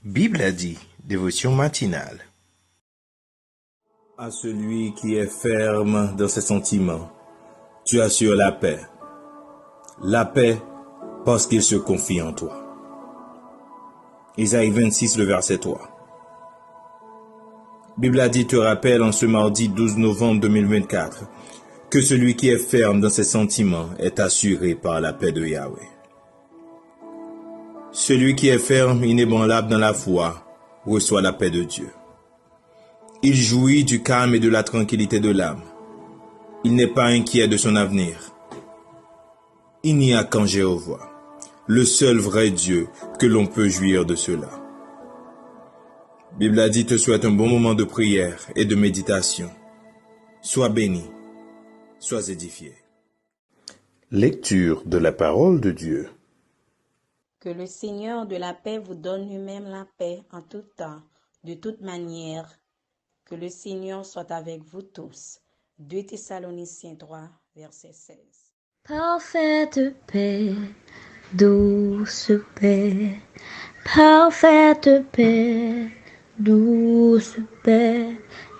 Bible a dit, dévotion matinale. À celui qui est ferme dans ses sentiments, tu assures la paix. La paix parce qu'il se confie en toi. Isaïe 26, le verset 3. Bible a dit te rappelle en ce mardi 12 novembre 2024 que celui qui est ferme dans ses sentiments est assuré par la paix de Yahweh. Celui qui est ferme, inébranlable dans la foi, reçoit la paix de Dieu. Il jouit du calme et de la tranquillité de l'âme. Il n'est pas inquiet de son avenir. Il n'y a qu'en Jéhovah, le seul vrai Dieu, que l'on peut jouir de cela. Bible a dit te souhaite un bon moment de prière et de méditation. Sois béni, sois édifié. Lecture de la parole de Dieu. Que le Seigneur de la paix vous donne lui-même la paix en tout temps, de toute manière. Que le Seigneur soit avec vous tous. 2 Thessaloniciens 3, verset 16. Parfaite paix, douce paix, parfaite paix, douce paix,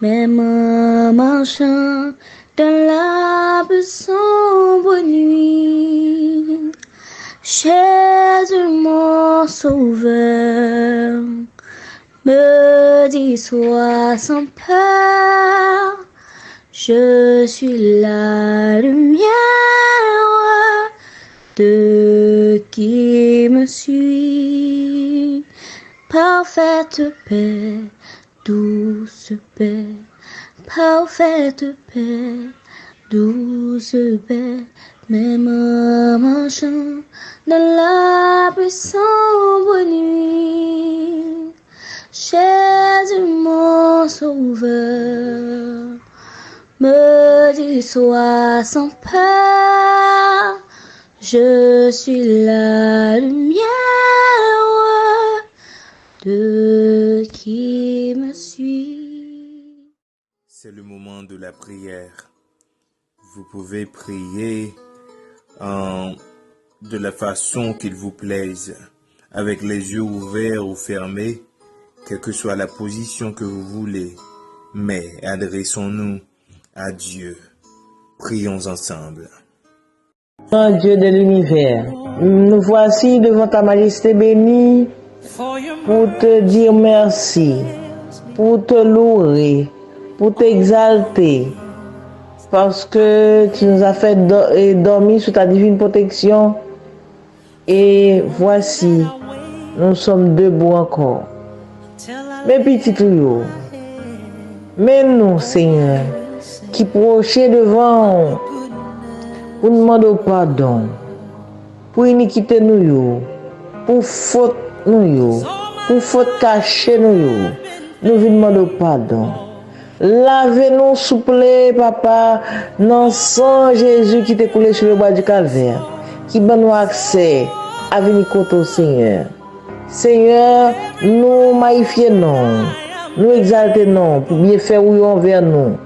même en marchant dans la plus sombre nuit. Jésus mon sauveur me dit sois sans peur, je suis la lumière de qui me suit. Parfaite paix, douce paix, parfaite paix, douce paix, même en marchant dans la plus sombre nuit. Jésus mon sauveur me dit sois sans peur, je suis la lumière de qui me suit. C'est le moment de la prière. Vous pouvez prier de la façon qu'il vous plaise, avec les yeux ouverts ou fermés, quelle que soit la position que vous voulez, mais adressons-nous à Dieu. Prions ensemble. Dieu de l'univers, nous voici devant ta majesté bénie pour te dire merci, pour te louer, pour t'exalter, parce que tu nous as fait dormir sous ta divine protection. Et voici, nous sommes debout encore. Mes petits tuyaux, mais nous, Seigneur, qui prochés devant, pour nous demander pardon, pour iniquité nous, pour faute nous, pour faute cachée nous vous demandons pardon. Lavez-nous, souple, papa, dans le sang Jésus qui t'est coulé sur le bois du calvaire, qui donne nous accès à venir contre au Seigneur. Seigneur, nous magnifions, nous exaltons pour bien faire envers nous.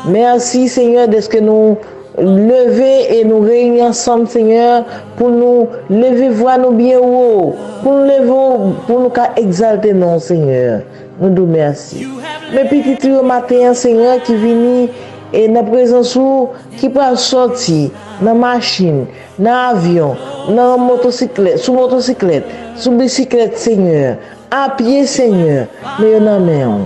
Merci Seigneur de ce que nous lever et nous réunir ensemble Seigneur pour nous lever voir nous bien haut, pour nous lever, pour nous exalter non Seigneur. Nous nous merci. Mes petits tuyaux matin Seigneur qui viennent et dans la présence qui peut sortir dans la machine, dans l'avion, dans la motocyclette, sous motocyclette, sous bicyclette Seigneur, à pied Seigneur, mais dans main.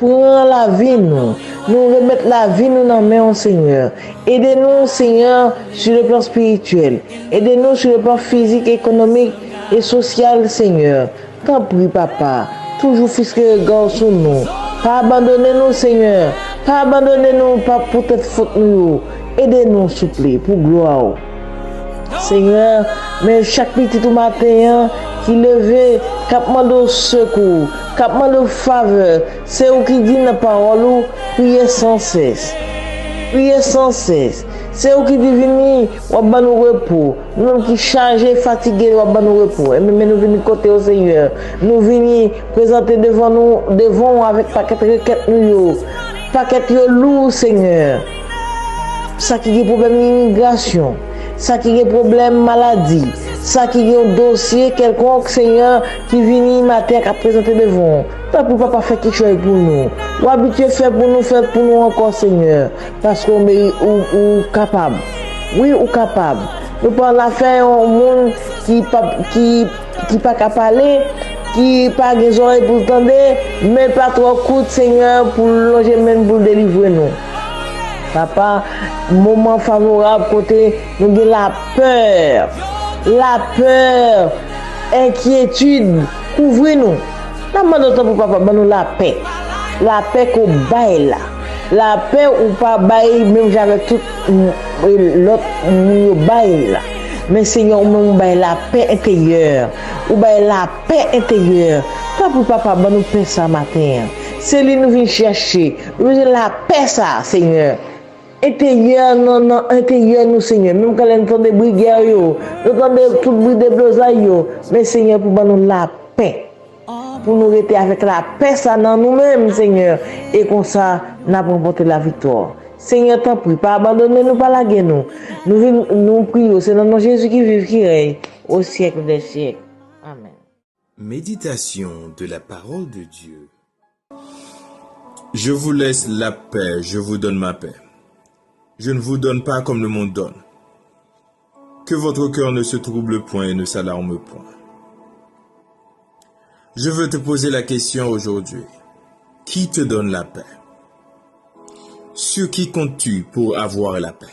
Pour la vie nous remettre la vie nous dans main Seigneur. Aidez-nous Seigneur sur le plan spirituel, aidez-nous sur le plan physique, économique et social Seigneur. T'en prie papa, toujours fixer le regard sur nous. Pas abandonner nous Seigneur, pas abandonner nous pas pour cette faute nous. Aidez-nous s'il vous plaît pour gloire. Seigneur, mais chaque petit matin qui levé, qui demande secours, qui demande faveur, c'est vous qui dit la parole, priez sans cesse. Priez sans cesse. C'est vous qui dit venir, ou ban nous repos. Nous qui chargés, fatigués, ou ban nous repos. Et même nous venons côté au Seigneur. Nous venons présenter devant nous, devant avec paquet de requêtes nous, paquet de lourd Seigneur. Ça qui est problème d'immigration. ça qui est problème maladie, ça qui est un dossier quelconque, Seigneur, qui vient matin à présenter devant. Pas pour papa faire quelque chose pour nous. Ou habitué faire pour nous encore, Seigneur. Parce qu'on est capable. Oui, ou capable. Nous prenons l'affaire au monde qui pas capable parler, qui pas des oreilles pour entendre, mais pas trop coûte, Seigneur, pour loger même pour délivrer nous. Papa, moment favorable côté nous avons la peur, inquiétude, couvrez-nous. Nous demandons pour papa, nous la paix qu'on baille là, la paix ou pas baille même j'avais tout l'autre nous baille là. Mais Seigneur, nous baille la paix intérieure, ou baille la paix intérieure. Pas pour papa, nous paix ça matin. C'est lui nous vient chercher, nous la paix ça, Seigneur. Intérieur, non, intérieur, nous, Seigneur. Même quand on entend des bruits de guerre, nous entendons tout le bruit de blosailles, mais Seigneur, pour nous la paix. Pour nous rester avec la paix, ça dans nous-mêmes, Seigneur. Et comme ça, nous avons remporté la victoire. Seigneur, t'en prie, pas abandonner nous, pas laguer nous. Nous prions, c'est dans nom Jésus qui vit, qui règne au siècle des siècles. Amen. Méditation de la parole de Dieu. Je vous laisse la paix, je vous donne ma paix. Je ne vous donne pas comme le monde donne. Que votre cœur ne se trouble point et ne s'alarme point. Je veux te poser la question aujourd'hui. Qui te donne la paix? Sur qui comptes-tu pour avoir la paix?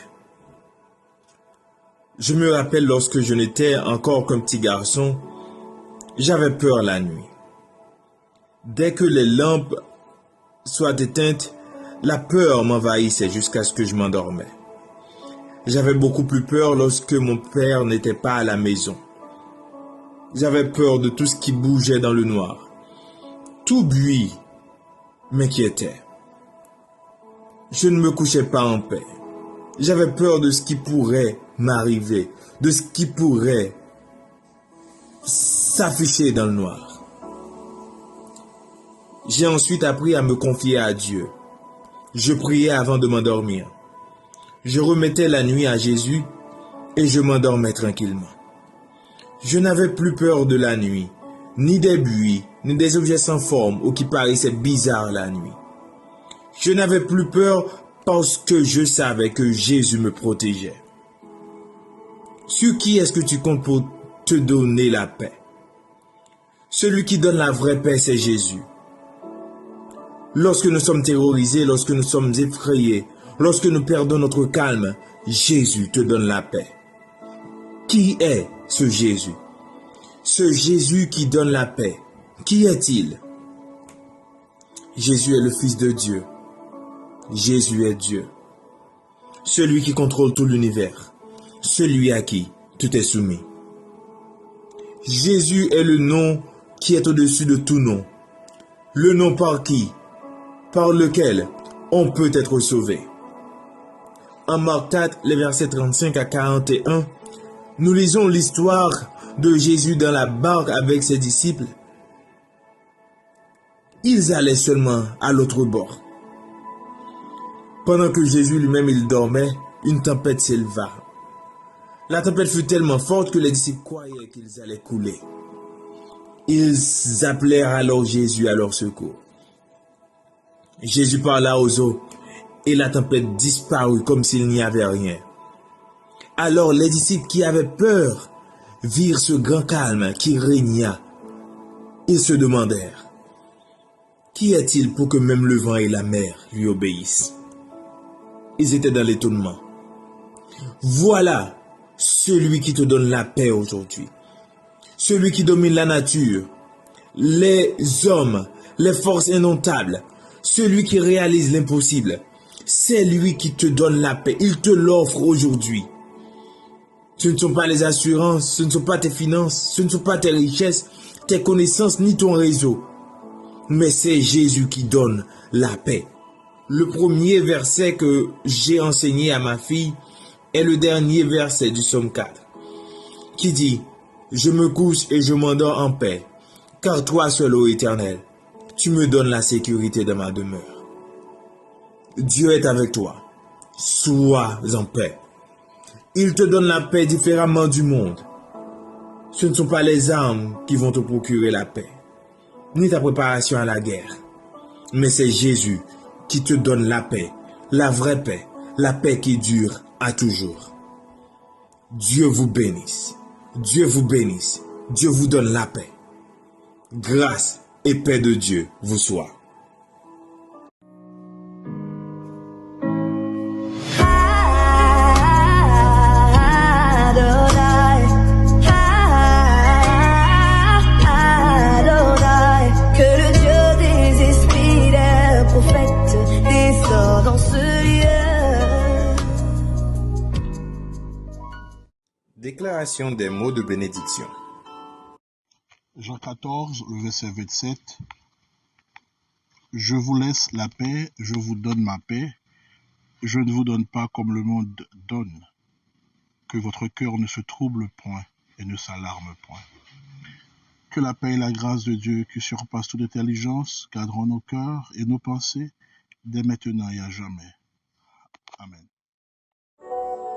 Je me rappelle lorsque je n'étais encore qu'un petit garçon, j'avais peur la nuit. Dès que les lampes soient éteintes, la peur m'envahissait jusqu'à ce que je m'endormais. J'avais beaucoup plus peur lorsque mon père n'était pas à la maison. J'avais peur de tout ce qui bougeait dans le noir. Tout bruit m'inquiétait. Je ne me couchais pas en paix. J'avais peur de ce qui pourrait m'arriver, de ce qui pourrait s'afficher dans le noir. J'ai ensuite appris à me confier à Dieu. Je priais avant de m'endormir. Je remettais la nuit à Jésus et je m'endormais tranquillement. Je n'avais plus peur de la nuit, ni des bruits, ni des objets sans forme ou qui paraissaient bizarres la nuit. Je n'avais plus peur parce que je savais que Jésus me protégeait. Sur qui est-ce que tu comptes pour te donner la paix? Celui qui donne la vraie paix, c'est Jésus. Lorsque nous sommes terrorisés, lorsque nous sommes effrayés, lorsque nous perdons notre calme, Jésus te donne la paix. Qui est ce Jésus? Ce Jésus qui donne la paix, qui est-il? Jésus est le Fils de Dieu. Jésus est Dieu. Celui qui contrôle tout l'univers. Celui à qui tout est soumis. Jésus est le nom qui est au-dessus de tout nom. Le nom par lequel on peut être sauvé. En Marc 4, les versets 35 à 41, nous lisons l'histoire de Jésus dans la barque avec ses disciples. Ils allaient seulement à l'autre bord. Pendant que Jésus lui-même il dormait, une tempête s'éleva. La tempête fut tellement forte que les disciples croyaient qu'ils allaient couler. Ils appelèrent alors Jésus à leur secours. Jésus parla aux eaux et la tempête disparut comme s'il n'y avait rien. Alors les disciples qui avaient peur virent ce grand calme qui régna. Ils se demandèrent, qui est-il pour que même le vent et la mer lui obéissent? Ils étaient dans l'étonnement. Voilà celui qui te donne la paix aujourd'hui. Celui qui domine la nature, les hommes, les forces indomptables. Celui qui réalise l'impossible, c'est lui qui te donne la paix. Il te l'offre aujourd'hui. Ce ne sont pas les assurances, ce ne sont pas tes finances, ce ne sont pas tes richesses, tes connaissances ni ton réseau. Mais c'est Jésus qui donne la paix. Le premier verset que j'ai enseigné à ma fille est le dernier verset du psaume 4, qui dit « Je me couche et je m'endors en paix, car toi seul, ô Éternel, tu me donnes la sécurité de ma demeure. » Dieu est avec toi. Sois en paix. Il te donne la paix différemment du monde. Ce ne sont pas les armes qui vont te procurer la paix, ni ta préparation à la guerre, mais c'est Jésus qui te donne la paix, la vraie paix, la paix qui dure à toujours. Dieu vous bénisse, Dieu vous bénisse, Dieu vous donne la paix. Grâce et paix de Dieu vous soient. Déclaration des mots de bénédiction. Jean 14, le verset 27. Je vous laisse la paix, je vous donne ma paix. Je ne vous donne pas comme le monde donne. Que votre cœur ne se trouble point et ne s'alarme point. Que la paix et la grâce de Dieu qui surpasse toute intelligence garderont nos cœurs et nos pensées dès maintenant et à jamais. Amen.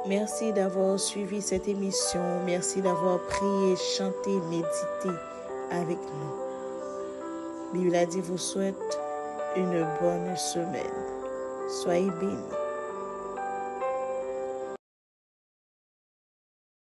Merci d'avoir suivi cette émission. Merci d'avoir prié, chanté, médité avec nous. Bible a dit vous souhaite une bonne semaine. Soyez bénis.